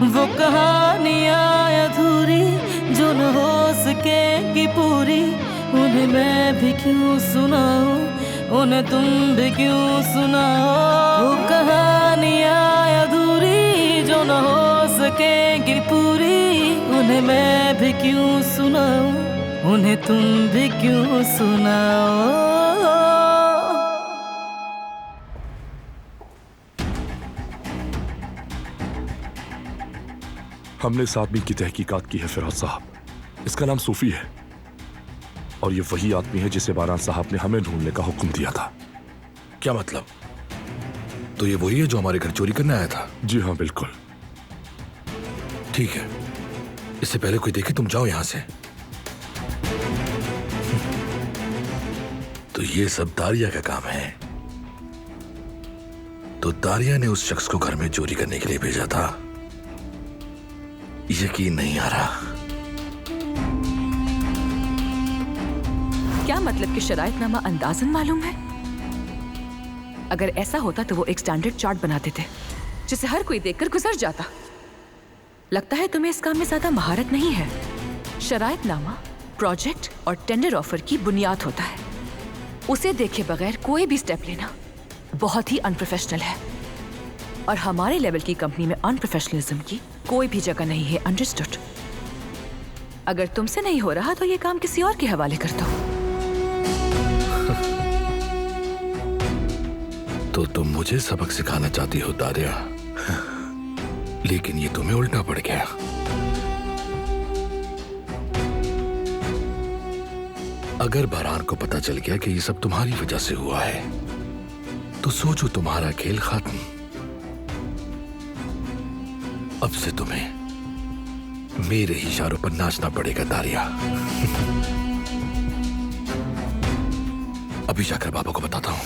वो कहानियाँ अधूरी जो न हो सकेगी पूरी, उन्हें मैं भी क्यों सुनाऊं, उन्हें तुम भी क्यों सुनाओ। वो कहानियाँ अधूरी जो न हो सकेगी पूरी, उन्हें मैं भी क्यों सुनाऊं, उन्हें तुम भी क्यों सुनाओ। हमने इस आदमी की तहकीकात की है फिराज साहब। इसका नाम सूफी है और ये वही आदमी है जिसे बारान साहब ने हमें ढूंढने का हुक्म दिया था। क्या मतलब? तो ये वही है जो हमारे घर चोरी करने आया था? जी हाँ, बिल्कुल। ठीक है, इससे पहले कोई देखे तुम जाओ यहां से। तो ये सब दारिया का काम है। तो दारिया ने उस शख्स को घर में चोरी करने के लिए भेजा था। यकीन नहीं आ रहा। क्या मतलब कि शरायतनामा अंदाजन मालूम है? अगर ऐसा होता तो वो एक स्टैंडर्ड चार्ट बनाते थे जिसे हर कोई देखकर गुजर जाता। लगता है तुम्हें इस काम में ज्यादा महारत नहीं है। शरायतनामा प्रोजेक्ट और टेंडर ऑफर की बुनियाद होता है। उसे देखे बगैर कोई भी स्टेप लेना बहुत ही अनप्रोफेशनल है और हमारे लेवल की कंपनी में अनप्रोफेशनलिज्म की कोई भी जगह नहीं है। अंडरस्टूड? अगर तुमसे नहीं हो रहा तो ये काम किसी और के हवाले कर दो। तो तुम मुझे सबक सिखाना चाहती हो दारिया, लेकिन ये तुम्हें उल्टा पड़ गया। अगर बारान को पता चल गया कि ये सब तुम्हारी वजह से हुआ है तो सोचो तुम्हारा खेल खत्म। अब से तुम्हें मेरे ही इशारों पर नाचना पड़ेगा दारिया। अभी जाकर बाबा को बताता हूं।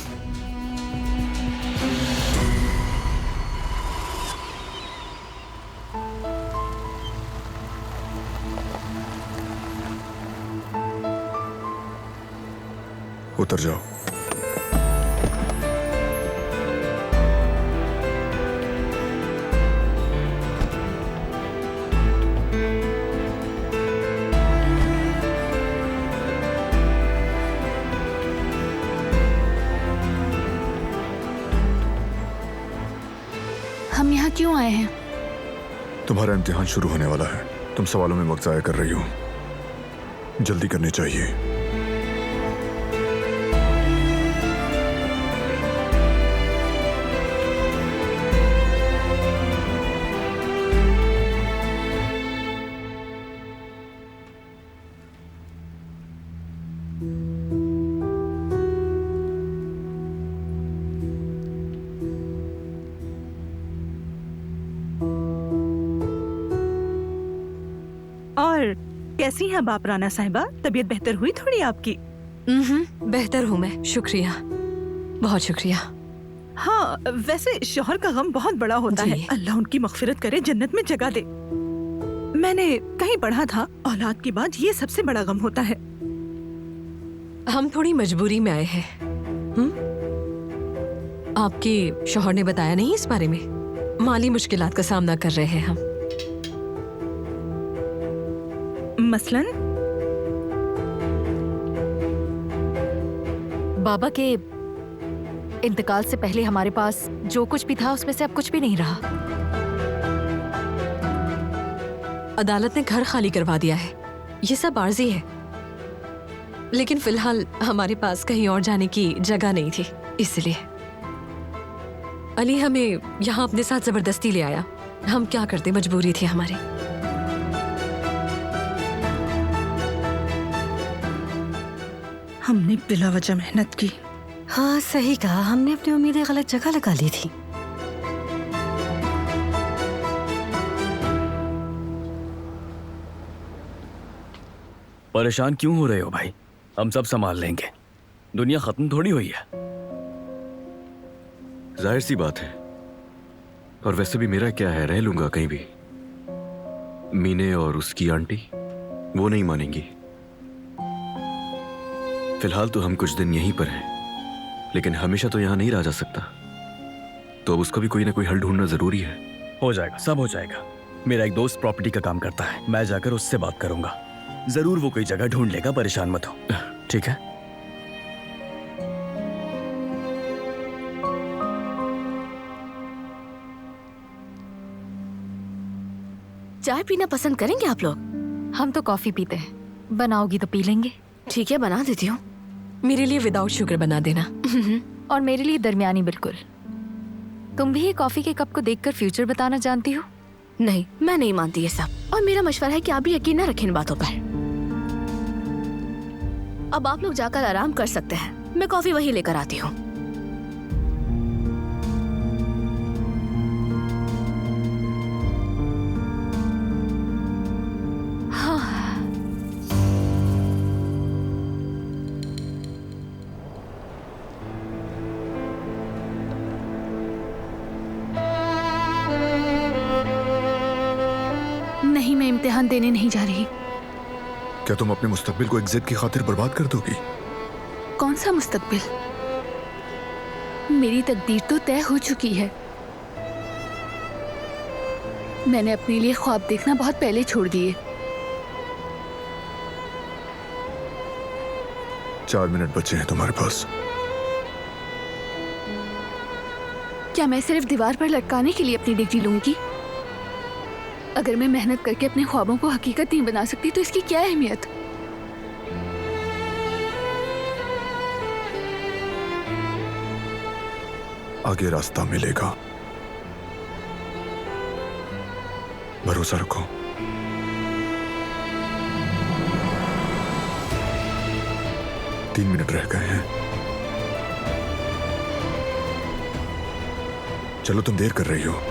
उतर जाओ। हम यहाँ क्यों आए हैं? तुम्हारा इम्तिहान शुरू होने वाला है। तुम सवालों में वक्त जाया कर रही हो। जल्दी करनी चाहिए। और कैसी हैं आप राना साहिबा? तबीयत बेहतर हुई थोड़ी आपकी? बेहतर हूँ मैं, शुक्रिया, बहुत शुक्रिया। हाँ, वैसे शौहर का गम बहुत बड़ा होता है। अल्लाह उनकी मग़फ़िरत करे, जन्नत में जगह दे। मैंने कहीं पढ़ा था औलाद के बाद ये सबसे बड़ा गम होता है। हम थोड़ी मजबूरी में आए हैं। आपके शौहर ने बताया नहीं इस बारे में? माली मुश्किलात का सामना कर रहे हैं हम। मसलन बाबा के इंतकाल से पहले हमारे पास जो कुछ भी था उसमें से अब कुछ भी नहीं रहा। अदालत ने घर खाली करवा दिया है। ये सब आर्जी है, लेकिन फिलहाल हमारे पास कहीं और जाने की जगह नहीं थी, इसलिए अली हमें यहाँ अपने साथ जबरदस्ती ले आया। हम क्या करते, मजबूरी थी हमारी। हमने बिला वजह मेहनत की। हाँ सही कहा, हमने अपनी उम्मीदें गलत जगह लगा ली थी। परेशान क्यों हो रहे हो भाई? हम सब संभाल लेंगे। दुनिया खत्म थोड़ी हुई है। जाहिर सी बात है, और वैसे भी मेरा क्या है, रह लूंगा कहीं भी। मीने और उसकी आंटी वो नहीं मानेंगी। फिलहाल तो हम कुछ दिन यहीं पर हैं, लेकिन हमेशा तो यहां नहीं रह जा सकता। तो अब उसका भी कोई ना कोई हल ढूंढना जरूरी है। हो जाएगा, सब हो जाएगा। मेरा एक दोस्त प्रॉपर्टी का काम करता है, मैं जाकर उससे बात करूंगा। जरूर वो कोई जगह ढूंढ लेगा, परेशान मत हो। ठीक है? चाय पीना पसंद करेंगे आप लोग? हम तो कॉफी पीते हैं, बनाओगी तो पी लेंगे। ठीक है, बना देती हूँ। मेरे लिए विदाउट शुगर बना देना। और मेरे लिए दरमियानी बिल्कुल। तुम भी ये कॉफी के कप को देखकर फ्यूचर बताना जानती हो? नहीं, मैं नहीं मानती ये सब, और मेरा मशवरा है कि आप भी यकीन न रखें इन बातों पर। अब आप लोग जाकर आराम कर सकते हैं, मैं कॉफी वहीं लेकर आती हूँ। नहीं, मैं इम्तिहान देने नहीं जा रही। क्या तुम अपने मुस्तकबिल को एक जिद की खातिर बर्बाद कर दोगी? कौन सा मुस्तकबिल? मेरी तकदीर तो तय हो चुकी है। मैंने अपने लिए ख्वाब देखना बहुत पहले छोड़ दिए। 4 मिनट बचे हैं तुम्हारे पास। क्या मैं सिर्फ दीवार पर लटकाने के लिए अपनी डिग्री लूंगी? अगर मैं मेहनत करके अपने ख्वाबों को हकीकत नहीं बना सकती तो इसकी क्या अहमियत? आगे रास्ता मिलेगा, भरोसा रखो। तीन मिनट रह गए हैं। चलो, तुम देर कर रही हो।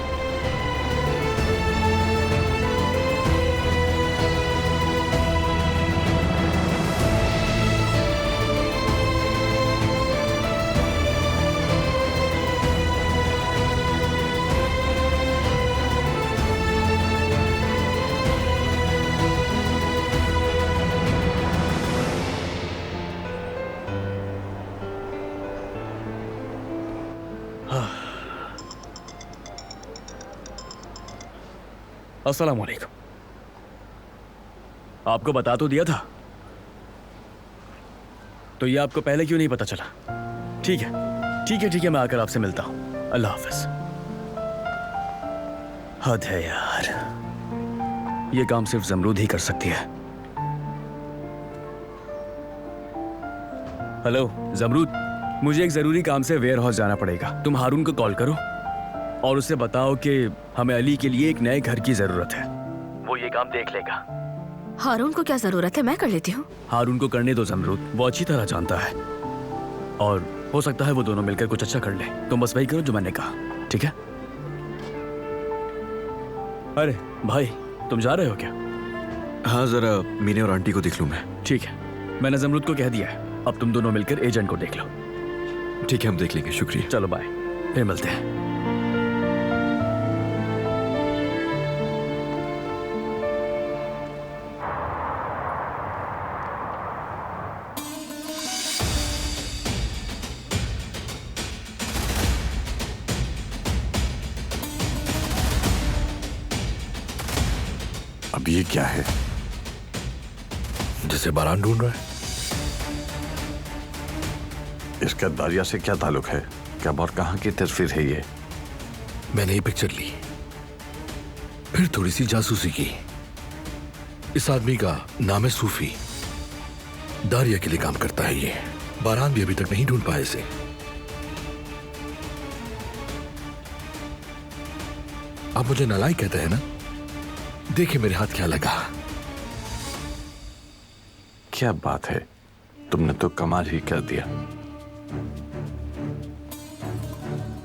अस्सलाम वालेकुम। आपको बता तो दिया था, तो ये आपको पहले क्यों नहीं पता चला? ठीक है, ठीक है, ठीक है, मैं आकर आपसे मिलता हूं। अल्लाह हाफिज। हद है यार, ये काम सिर्फ जमरूद ही कर सकती है। हेलो जमरूद, मुझे एक जरूरी काम से वेयर हाउस जाना पड़ेगा। तुम हारून को कॉल करो और उसे बताओ कि हमें अली के लिए एक नए घर की जरूरत है। वो ये काम देख लेगा। हारून को क्या जरूरत है, मैं कर लेती हूँ। हारून को करने दो जमरूद, वो अच्छी तरह जानता है और हो सकता है वो दोनों मिलकर कुछ अच्छा कर ले। तुम बस वही करो जो मैंने कहा, ठीक है? अरे भाई, तुम जा रहे हो क्या? हाँ, जरा मीने और आंटी को देख लूं मैं। ठीक है, मैंने जमरूद को कह दिया है। अब तुम दोनों मिलकर एजेंट को देख लो। ठीक है, हम देख लेंगे। शुक्रिया। चलो बाय, फिर मिलते हैं। अब ये क्या है? जिसे बारान ढूंढ रहा है। इसका दारिया से क्या ताल्लुक है? क्या और कहाँ की तस्वीर है ये? मैंने ये पिक्चर ली, फिर थोड़ी सी जासूसी की। इस आदमी का नाम है सूफी, दारिया के लिए काम करता है ये। बारान भी अभी तक नहीं ढूंढ पाए इसे। आप मुझे नालायक कहते हैं ना? देखिए मेरे हाथ क्या लगा। क्या बात है, तुमने तो कमाल ही कर दिया।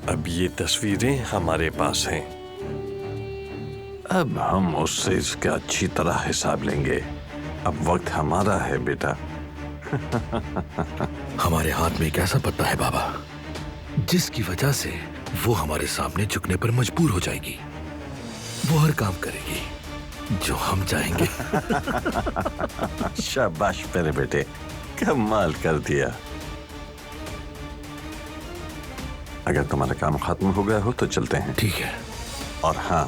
अब ये तस्वीरें हमारे पास हैं। अब हम उससे इसका अच्छी तरह हिसाब लेंगे। अब वक्त हमारा है बेटा। हमारे हाथ में एक ऐसा पत्ता है बाबा, जिसकी वजह से वो हमारे सामने झुकने पर मजबूर हो जाएगी। वो हर काम करेगी जो हम चाहेंगे। शाबाश मेरे बेटे, कमाल कर दिया। अगर तुम्हारा काम खत्म हो गया हो तो चलते हैं। ठीक है। और हाँ,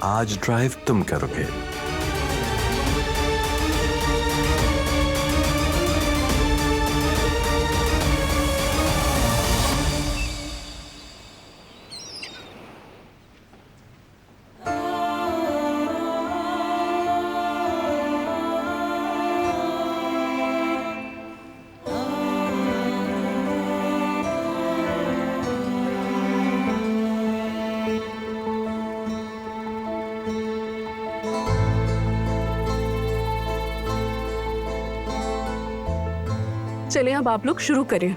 आज ड्राइव तुम करोगे। चलिए अब आप लोग शुरू करें।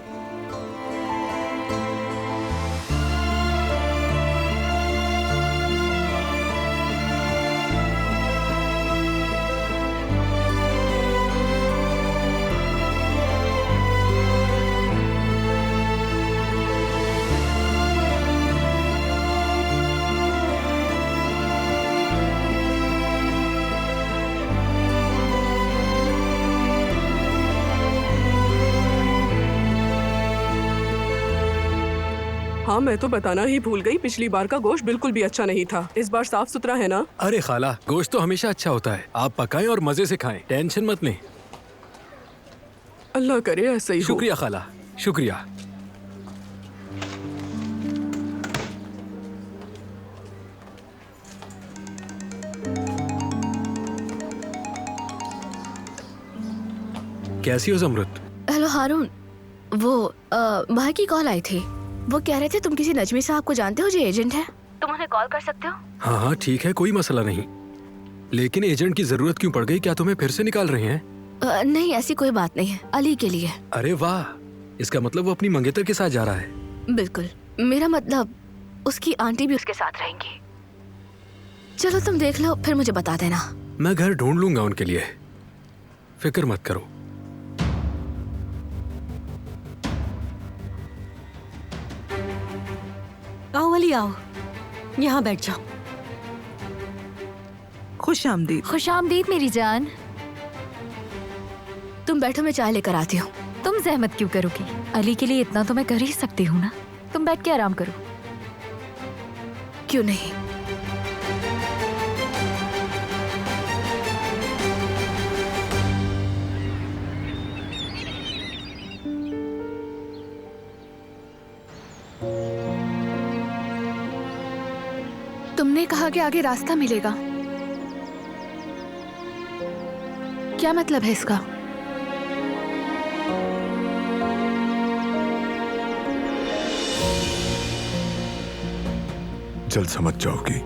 हाँ, मैं तो बताना ही भूल गई, पिछली बार का गोश्त बिल्कुल भी अच्छा नहीं था। इस बार साफ सुथरा है ना? अरे खाला, गोश्त तो हमेशा अच्छा होता है। आप पकाएं और मजे से खाएं, टेंशन मत लें। अल्लाह करे ऐसा ही हो। शुक्रिया खाला, शुक्रिया। कैसी हो ज़मरुत? हेलो हारून, वो भाई की कॉल आई थी। वो कह रहे थे तुम किसी नजमी साहब को जानते हो जो एजेंट है, तुम उन्हें कॉल कर सकते हो। हाँ हाँ ठीक है, कोई मसला नहीं। लेकिन एजेंट की जरूरत क्यों पड़ गई? क्या तुम्हें फिर से निकाल रहे हैं? नहीं, ऐसी कोई बात नहीं है, अली के लिए। अरे वाह, इसका मतलब वो अपनी मंगेतर के साथ जा रहा है। बिल्कुल, मेरा मतलब उसकी आंटी भी उसके साथ रहेंगी। चलो तुम देख लो, फिर मुझे बता देना। मैं घर ढूंढ लूंगा उनके लिए, फिक्र मत करो। आओ अली, आओ यहाँ बैठ जाओ। खुश आमदीद। खुश आमदीद मेरी जान। तुम बैठो, मैं चाय लेकर आती हूँ। तुम जहमत क्यों करोगी? अली के लिए इतना तो मैं कर ही सकती हूँ ना। तुम बैठ के आराम करो। क्यों नहीं? तुमने कहा कि आगे रास्ता मिलेगा, क्या मतलब है इसका? जल्द समझ जाओगी।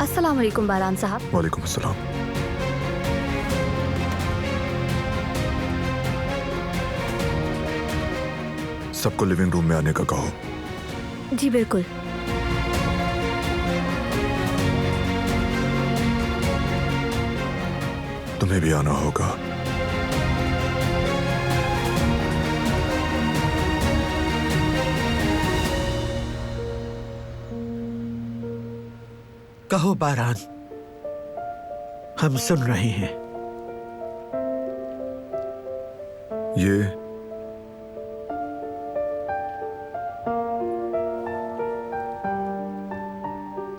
अस्सलाम वालेकुम बारान साहब। वालेकुम अस्सलाम। सबको लिविंग रूम में आने का कहो। जी बिल्कुल। तुम्हें भी आना होगा। कहो बारान, हम सुन रहे हैं। ये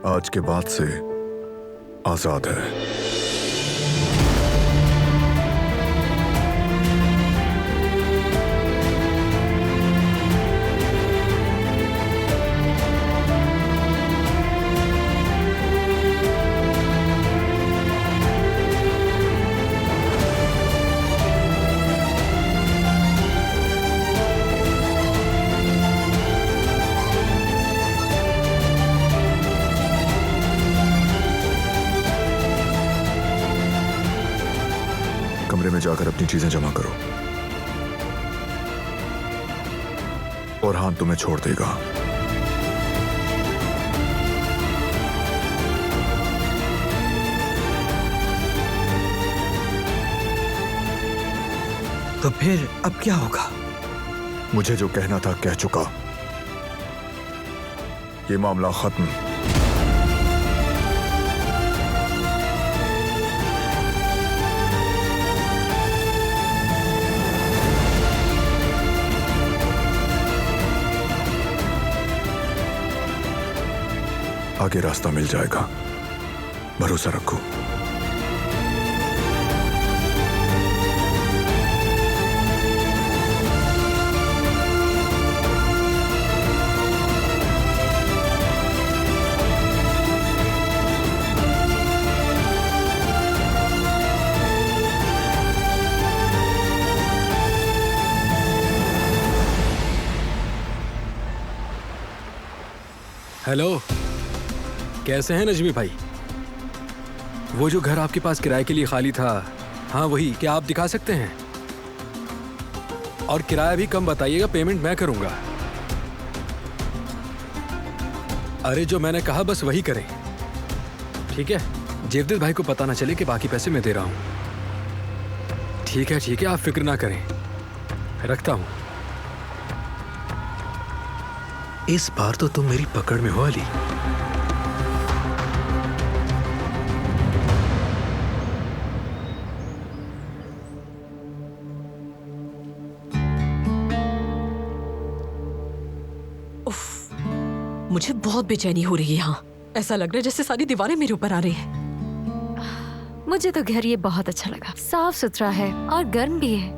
आज के बाद से आजाद है। कमरे में जाकर अपनी चीजें जमा करो। और हाथ तुम्हें छोड़ देगा। तो फिर अब क्या होगा? मुझे जो कहना था कह चुका। ये मामला खत्म। आगे रास्ता मिल जाएगा, भरोसा रखो। हेलो, कैसे हैं नजमी भाई? वो जो घर आपके पास किराए के लिए खाली था, हाँ वही, क्या आप दिखा सकते हैं? और किराया भी कम बताइएगा, पेमेंट मैं करूंगा। अरे जो मैंने कहा बस वही करें, ठीक है? जेवदत भाई को पता ना चले कि बाकी पैसे मैं दे रहा हूं। ठीक है, आप फिक्र ना करें, रखता हूं। इस बार तो तुम मेरी पकड़ में हो अली। उफ, मुझे बहुत बेचैनी हो रही है यहाँ। ऐसा लग रहा है जैसे सारी दीवारें मेरे ऊपर आ रही हैं। मुझे तो घर ये बहुत अच्छा लगा, साफ सुथरा है और गर्म भी है।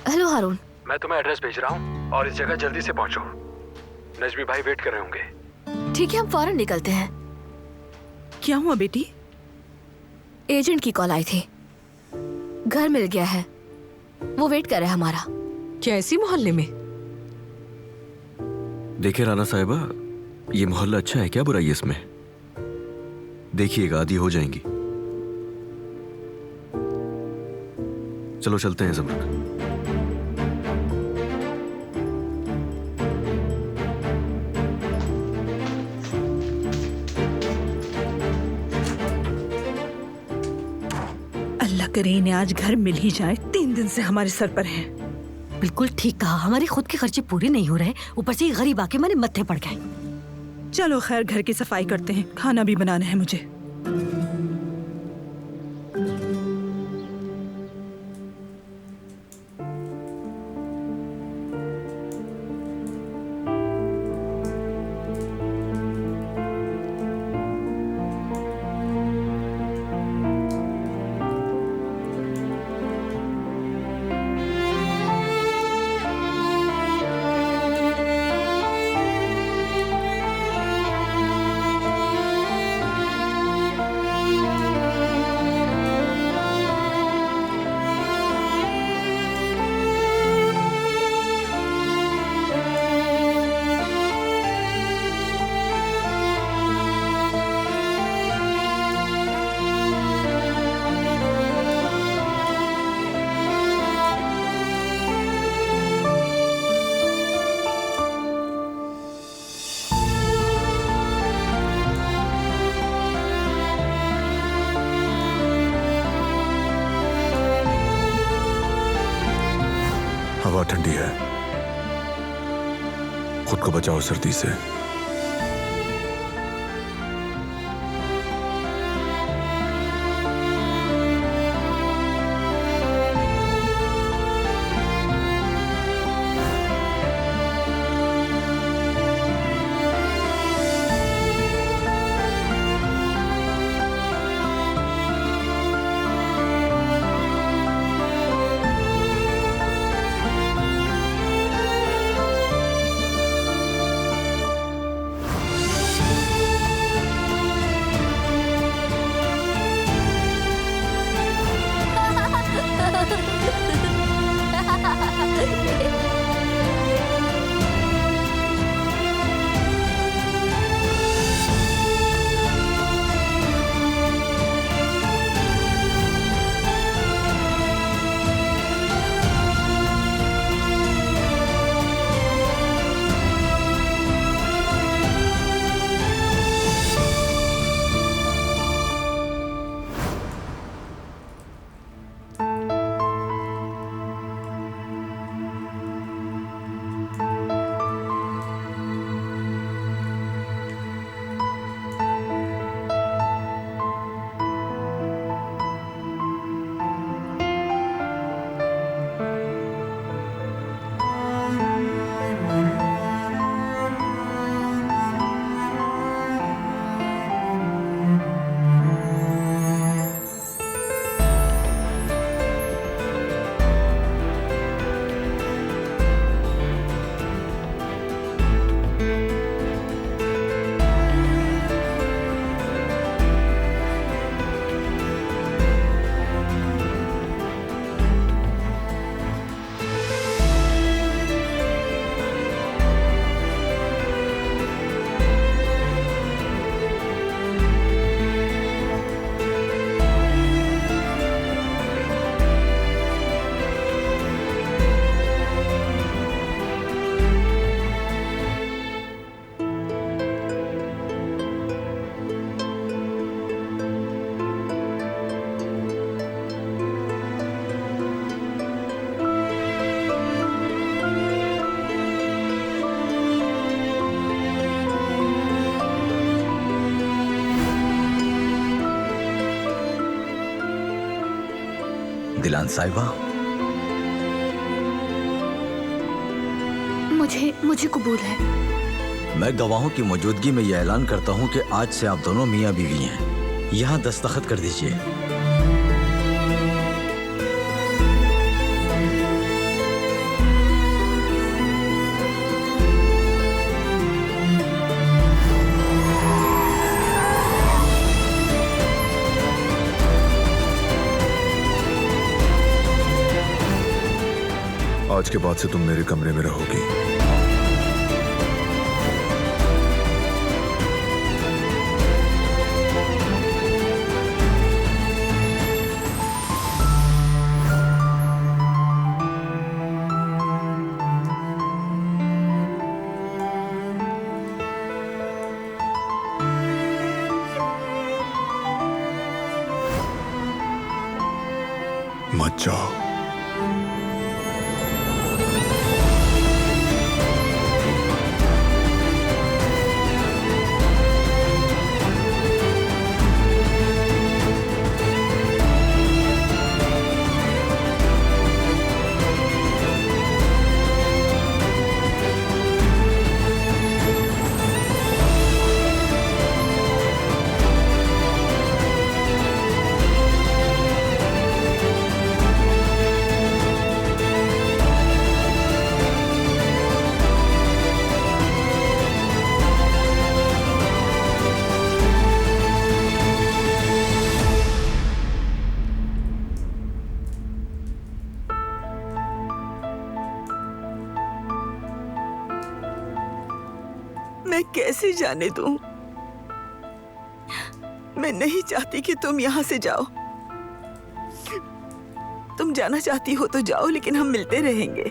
हेलो हारून, मैं तुम्हें एड्रेस भेज रहा हूँ और इस जगह जल्दी से पहुंचो। नजमी भाई वेट कर रहे होंगे। ठीक है, हम फौरन निकलते हैं। क्या हुआ बेटी? एजेंट की कॉल आई थी, घर मिल गया है, वो वेट कर रहा है हमारा। क्या इसी मोहल्ले में? देखिए राना साहिबा, ये मोहल्ला अच्छा है, क्या बुराई है इसमें? देखिएगा आदी हो जाएंगी। चलो चलते हैं ज़मरुद। अल्लाह करे इन्हें आज घर मिल ही जाए, 3 दिन से हमारे सर पर है। बिल्कुल ठीक कहा, हमारी खुद के खर्चे पूरे नहीं हो रहे, ऊपर से ये गरीब आके हमारे मत्थे पड़ गए। चलो खैर, घर की सफाई करते हैं, खाना भी बनाना है मुझे। हवा ठंडी है, खुद को बचाओ सर्दी से। दिलान साहिबा। मुझे कबूल है। मैं गवाहों की मौजूदगी में यह ऐलान करता हूँ कि आज से आप दोनों मियाँ बीवी हैं। यहाँ दस्तखत कर दीजिए। आज के बाद से तुम मेरे कमरे में रहोगी। मत जाओ। मैं कैसे जाने दूं? मैं नहीं चाहती कि तुम यहाँ से जाओ। तुम जाना चाहती हो तो जाओ, लेकिन हम मिलते रहेंगे।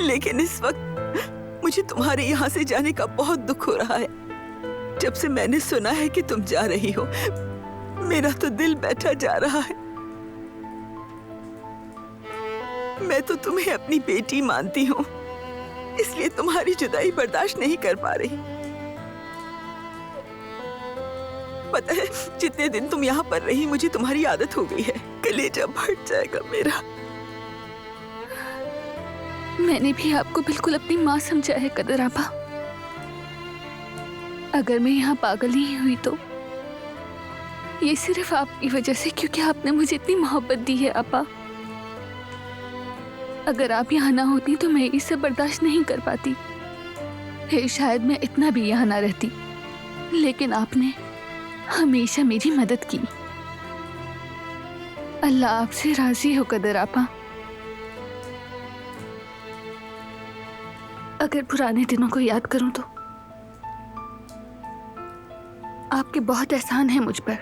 लेकिन इस वक्त मुझे तुम्हारे यहाँ से जाने का बहुत दुख हो रहा है। जब से मैंने सुना है कि तुम जा रही हो, मेरा तो दिल बैठा जा रहा है। मैं तो तुम्हें अपनी बेटी मानती हूँ, इसलिए तुम्हारी जुदाई बर्दाश्त नहीं कर पा रही। पता है, जितने दिन तुम यहाँ पर रही, मुझे तुम्हारी आदत हो गई है। कलेजा फट जाएगा मेरा। मैंने भी आपको बिल्कुल अपनी माँ समझा है कदर आपा। अगर मैं यहाँ पागल नहीं हुई तो ये सिर्फ आपकी वजह से, क्योंकि आपने मुझे इतनी मोहब्बत दी है आपा। अगर आप यहाँ ना होती तो मैं ये सब बर्दाश्त नहीं कर पाती, फिर शायद मैं इतना भी यहाँ ना रहती। लेकिन आपने हमेशा मेरी मदद की। अल्लाह आपसे राजी हो कदर आपा। अगर पुराने दिनों को याद करूं तो आपके बहुत एहसान है मुझ पर।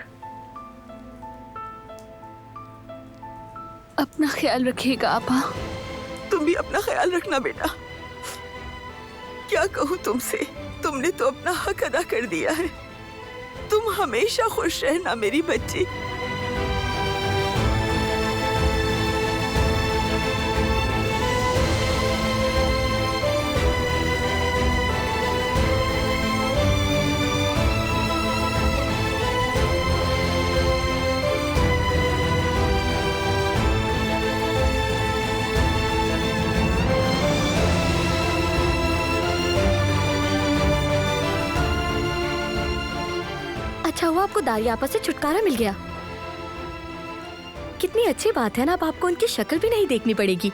अपना ख्याल रखिएगा आपा। तुम भी अपना ख्याल रखना बेटा। क्या कहूँ तुमसे, तुमने तो अपना हक अदा कर दिया है। तुम हमेशा खुश रहना मेरी बच्ची। अच्छा हुआ आपको दारिया आपा से छुटकारा मिल गया। कितनी अच्छी बात है ना, अब आपको उनकी शक्ल भी नहीं देखनी पड़ेगी।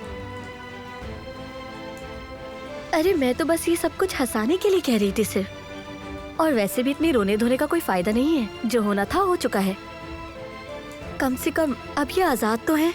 अरे मैं तो बस ये सब कुछ हंसाने के लिए कह रही थी सिर्फ। और वैसे भी इतनी रोने धोने का कोई फायदा नहीं है। जो होना था हो चुका है। कम से कम अब ये आजाद तो है।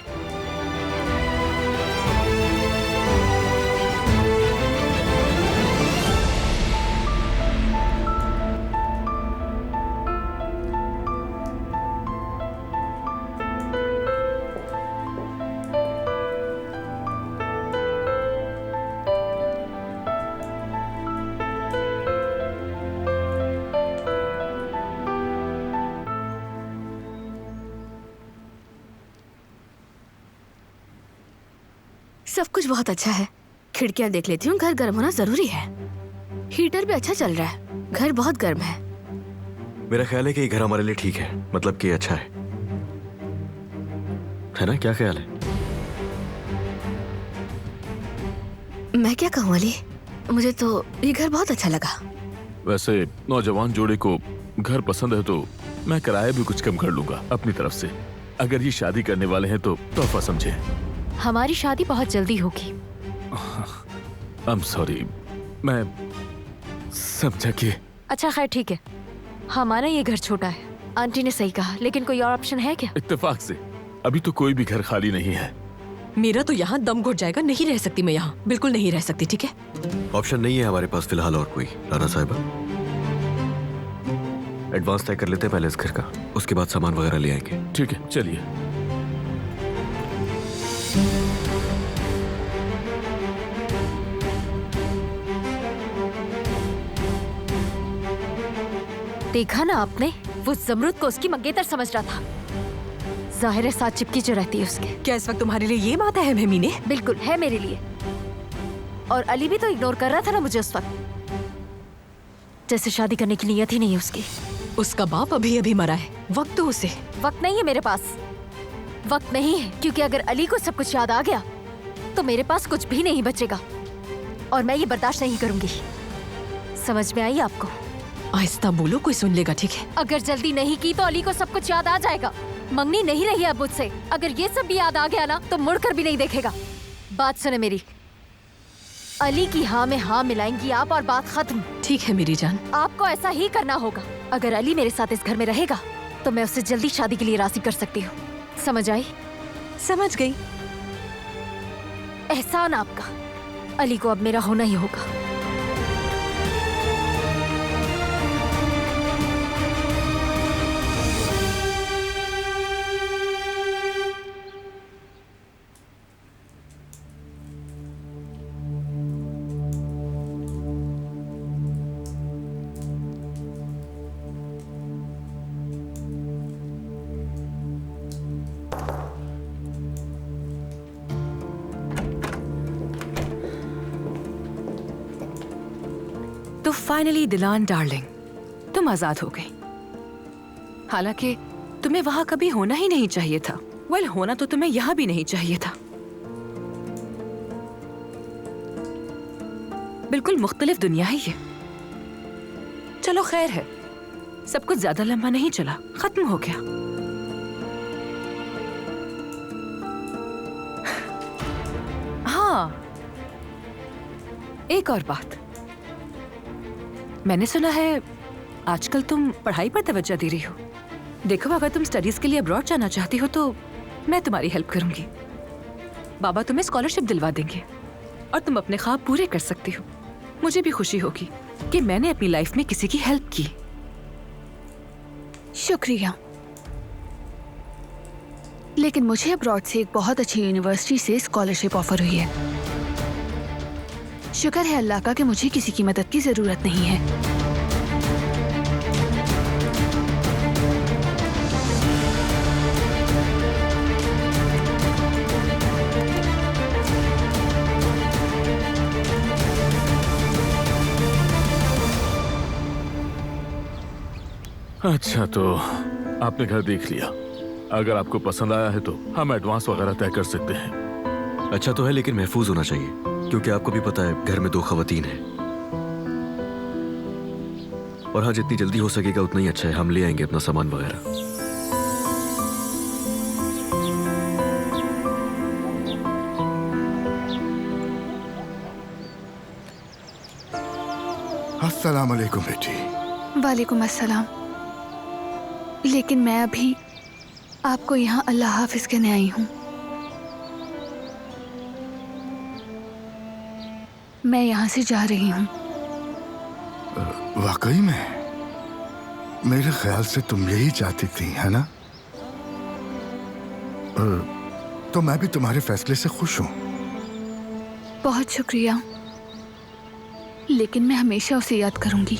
सब कुछ बहुत अच्छा है। खिड़कियां देख लेती हूँ, घर गर्म होना जरूरी है। हीटर भी अच्छा चल रहा है, घर बहुत गर्म है। मेरा ख्याल है कि ये घर हमारे लिए ठीक है, मतलब कि अच्छा है। है ना? क्या ख्याल है? मैं क्या कहूँ अली, मुझे तो ये घर बहुत अच्छा लगा। वैसे नौजवान जोड़े को घर पसंद है तो मैं किराया भी कुछ कम कर लूंगा अपनी तरफ से। अगर ये शादी करने वाले हैं तो तोहफा समझे। हमारी शादी बहुत जल्दी होगी। I'm sorry, मैं समझा कि। अच्छा खैर ठीक है, हमारा ये घर छोटा है, आंटी ने सही कहा, लेकिन कोई और ऑप्शन है क्या? इत्तेफाक से अभी तो कोई भी घर खाली नहीं है। मेरा तो यहाँ दम घुट जाएगा, नहीं रह सकती मैं यहाँ, बिल्कुल नहीं रह सकती। ठीक है, ऑप्शन नहीं है हमारे पास फिलहाल और कोई। राना साहिबा, एडवांस तय कर लेते हैं पहले इस घर का, उसके बाद सामान वगैरह ले आएंगे। ठीक है, चलिए। देखा ना आपने, वो जमरुद को उसकी मंगेतर समझ रहा था। जाहिर है साथ चिपकी जो रहती है उसके। क्या इस वक्त तुम्हारे लिए ये बात है मीने? बिल्कुल है मेरे लिए। और अली भी तो इग्नोर कर रहा था ना मुझे उस वक्त, जैसे शादी करने की नीयत ही नहीं है उसकी। उसका बाप अभी अभी मरा है, वक्त तो उसे। वक्त नहीं है मेरे पास, वक्त नहीं है, क्योंकि अगर अली को सब कुछ याद आ गया तो मेरे पास कुछ भी नहीं बचेगा और मैं ये बर्दाश्त नहीं करूंगी। समझ में आई आपको? आहिस्ता बोलो, कोई सुन लेगा। ठीक है, अगर जल्दी नहीं की तो अली को सब कुछ याद आ जाएगा। मंगनी नहीं रही अब मुझसे, अगर ये सब भी याद आ गया ना तो मुड़कर भी नहीं देखेगा। बात सुने मेरी, अली की हाँ में हाँ मिलाएंगी आप और बात खत्म। ठीक है मेरी जान, आपको ऐसा ही करना होगा। अगर अली मेरे साथ इस घर में रहेगा तो मैं उससे जल्दी शादी के लिए राजी कर सकती हूँ। समझ आई? समझ गई। एहसान आपका, अली को अब मेरा होना ही होगा। तो फाइनली दिलान डार्लिंग, तुम आजाद हो गई। हालांकि तुम्हें वहां कभी होना ही नहीं चाहिए था। वेल, होना तो तुम्हें यहां भी नहीं चाहिए था। बिल्कुल मुख्तलिफ दुनिया है ये। चलो खैर है, सब कुछ ज्यादा लंबा नहीं चला, खत्म हो गया। हाँ, एक और बात, मैंने सुना है आजकल तुम पढ़ाई पर तवज्जो दे रही हो। देखो, अगर तुम स्टडीज के लिए अब्रॉड जाना चाहती हो तो मैं तुम्हारी हेल्प करूंगी। बाबा तुम्हें स्कॉलरशिप दिलवा देंगे और तुम अपने ख्वाब पूरे कर सकती हो। मुझे भी खुशी होगी कि मैंने अपनी लाइफ में किसी की हेल्प की। शुक्रिया, लेकिन मुझे अब्रॉड से एक बहुत अच्छी यूनिवर्सिटी से स्कॉलरशिप ऑफर हुई है। शुक्र है अल्लाह का कि मुझे किसी की मदद की जरूरत नहीं है। अच्छा, तो आपने घर देख लिया। अगर आपको पसंद आया है तो हम एडवांस वगैरह तय कर सकते हैं। अच्छा तो है, लेकिन महफूज होना चाहिए, क्योंकि आपको भी पता है घर में 2 खवातीन हैं। और हाँ, जितनी जल्दी हो सकेगा उतना ही अच्छा है। हम ले आएंगे अपना सामान वगैरह। अस्सलाम वालेकुम बेटी। वालेकुम अस्सलाम। लेकिन मैं अभी आपको यहाँ अल्लाह हाफिज कहने आई हूँ। मैं यहाँ से जा रही हूँ। वाकई में? मेरे ख्याल से तुम यही चाहती थी, है ना? तो मैं भी तुम्हारे फैसले से खुश हूँ। बहुत शुक्रिया, लेकिन मैं हमेशा उसे याद करूंगी।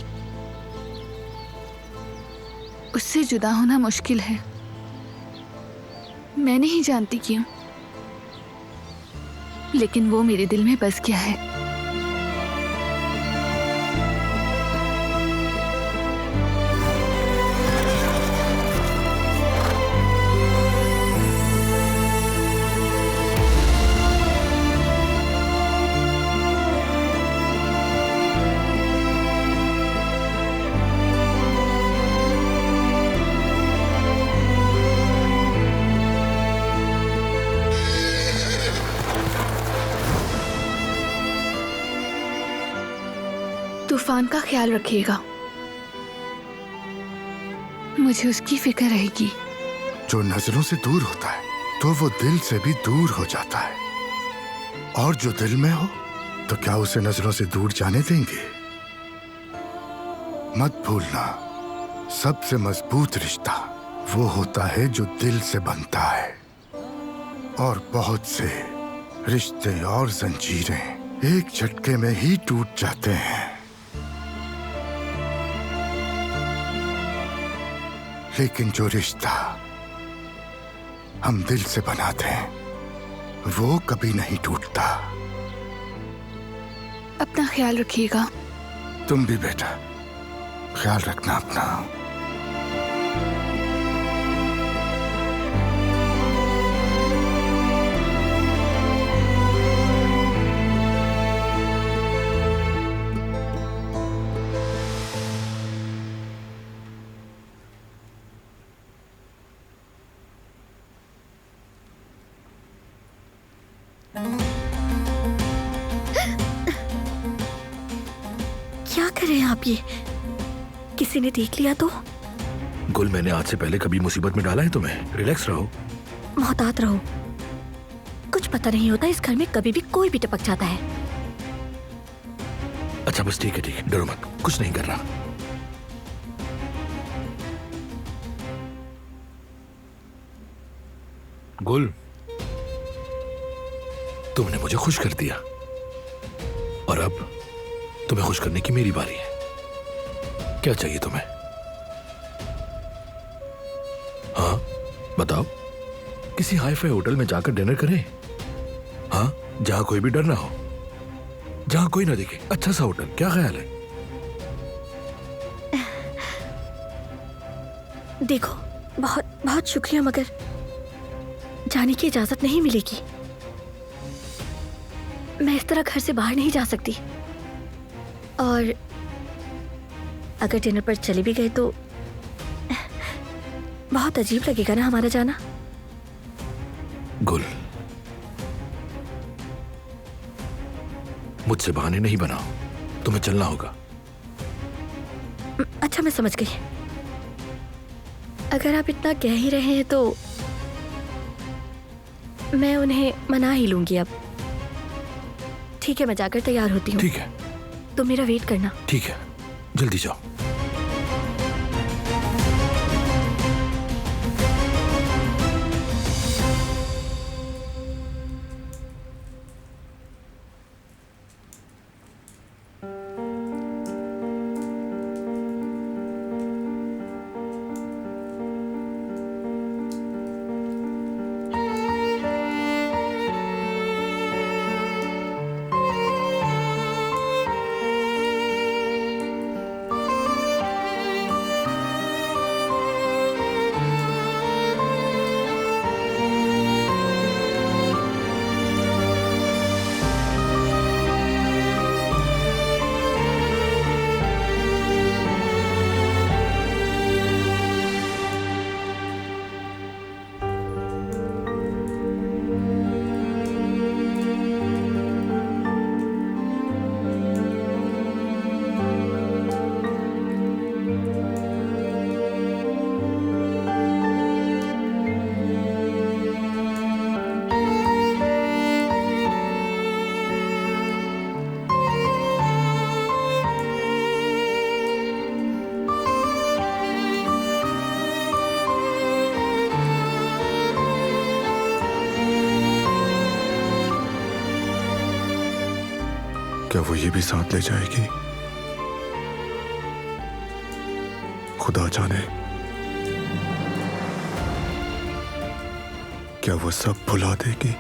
उससे जुदा होना मुश्किल है, मैं नहीं जानती क्यों, लेकिन वो मेरे दिल में बस गया है। तूफान का ख्याल रखिएगा। मुझे उसकी फिक्र रहेगी। जो नजरों से दूर होता है तो वो दिल से भी दूर हो जाता है, और जो दिल में हो तो क्या उसे नजरों से दूर जाने देंगे? मत भूलना, सबसे मजबूत रिश्ता वो होता है जो दिल से बनता है, और बहुत से रिश्ते और जंजीरें एक झटके में ही टूट जाते हैं। लेकिन जो रिश्ता हम दिल से बनाते हैं वो कभी नहीं टूटता। अपना ख्याल रखिएगा। तुम भी बेटा, ख्याल रखना अपना। क्या कर रहे हैं आप ये? किसी ने देख लिया तो? गुल, मैंने आज से पहले कभी मुसीबत में डाला है तुम्हें? रिलैक्स रहो, मोहतात रहो। कुछ पता नहीं होता, इस घर में कभी भी कोई भी टपक जाता है। अच्छा बस ठीक है, डरो मत, कुछ नहीं कर रहा। गुल, तुमने मुझे खुश कर दिया और अब तुम्हें खुश करने की मेरी बारी है। क्या चाहिए तुम्हें? हाँ बताओ, किसी हाई फाई होटल में जाकर डिनर करें? हाँ, जहां कोई भी डर ना हो, जहां कोई ना दिखे, अच्छा सा होटल, क्या ख्याल है? देखो, बहुत बहुत शुक्रिया, मगर जाने की इजाजत नहीं मिलेगी। मैं इस तरह घर से बाहर नहीं जा सकती, और अगर डिनर पर चले भी गए तो बहुत अजीब लगेगा ना हमारा जाना। गुल, मुझसे बहाने नहीं बनाओ, तुम्हें चलना होगा। अच्छा, मैं समझ गई। अगर आप इतना कह ही रहे हैं तो मैं उन्हें मना ही लूंगी अब। ठीक है, मैं जाकर तैयार होती हूँ। ठीक है, तुम मेरा वेट करना। ठीक है, जल्दी जाओ। क्या वो ये भी साथ ले जाएगी? खुदा जाने, क्या वो सब भुला देगी?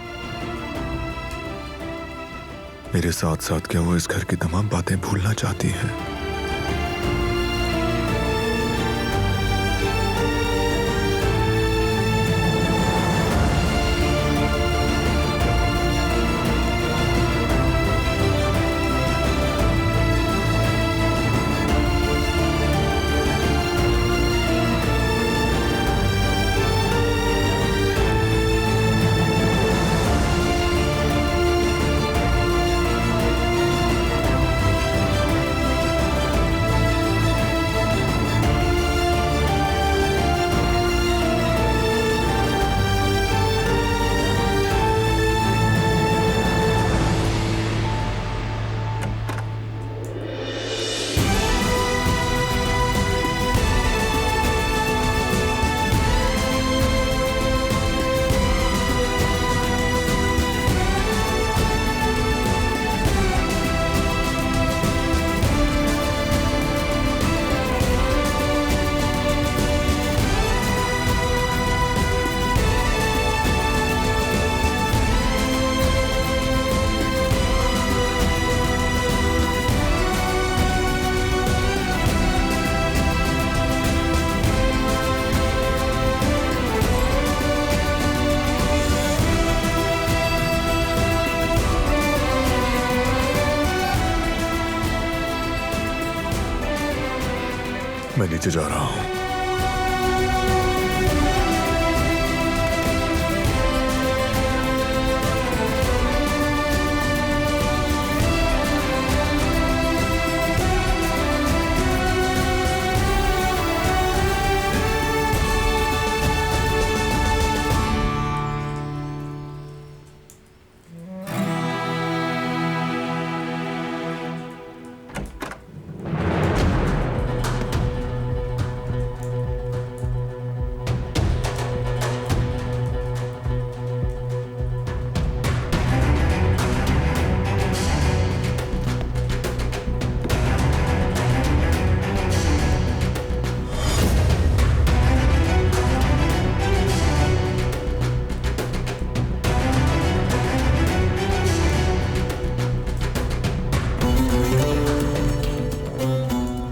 मेरे साथ साथ क्या वो इस घर की तमाम बातें भूलना चाहती है? मैं नीचे जा रहा हूं।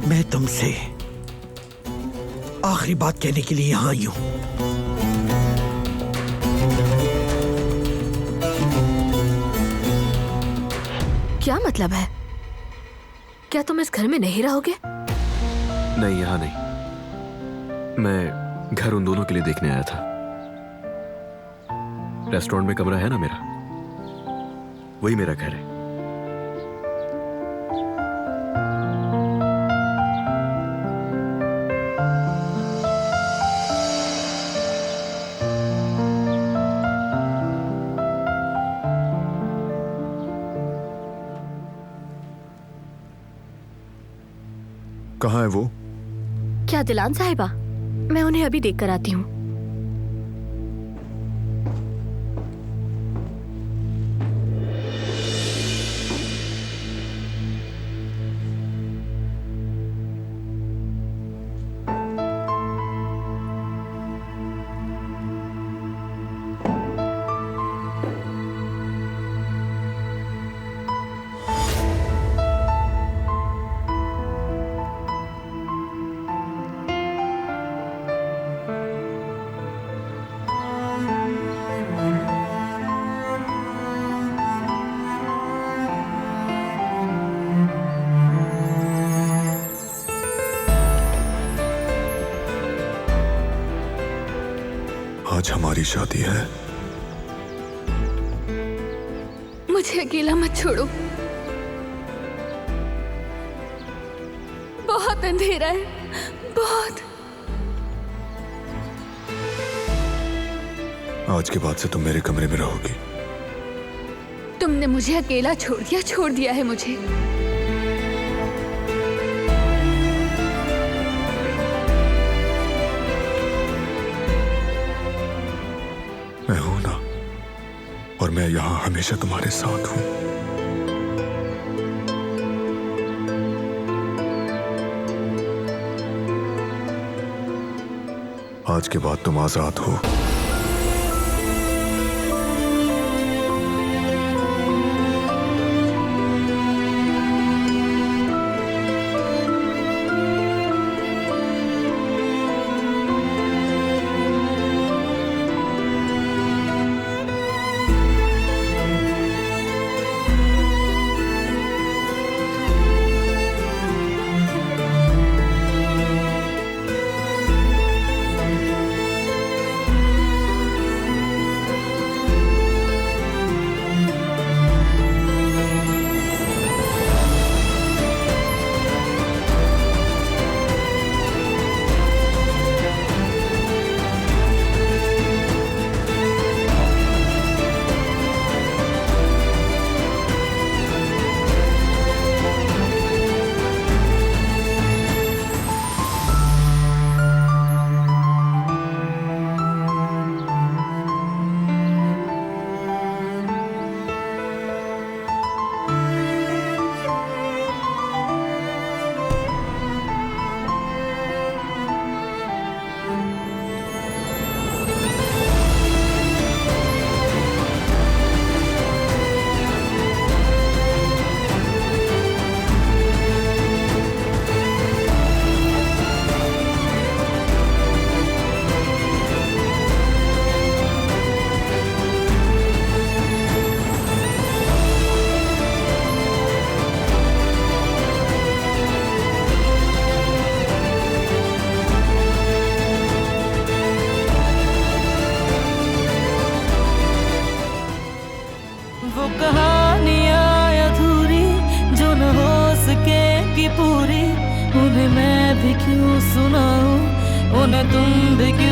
मैं तुमसे आखिरी बात कहने के लिए यहां आई हूं। क्या मतलब है? क्या तुम इस घर में नहीं रहोगे? नहीं, यहाँ नहीं। मैं घर उन दोनों के लिए देखने आया था। रेस्टोरेंट में कमरा है ना मेरा, वही मेरा घर है। कहाँ है वो? क्या दिलान साहिबा? मैं उन्हें अभी देख कर आती हूँ। आज हमारी शादी है। मुझे अकेला मत छोड़ो। बहुत अंधेरा है, बहुत। आज के बाद से तुम मेरे कमरे में रहोगी। तुमने मुझे अकेला छोड़ दिया है मुझे। मैं हूं ना, और मैं यहां हमेशा तुम्हारे साथ हूं। आज के बाद तुम आजाद हो। वो कहानियाँ अधूरी जो न हो सके कि पूरी, उन्हें मैं भी क्यों सुनाऊं, उन्हें तुम भी क्यों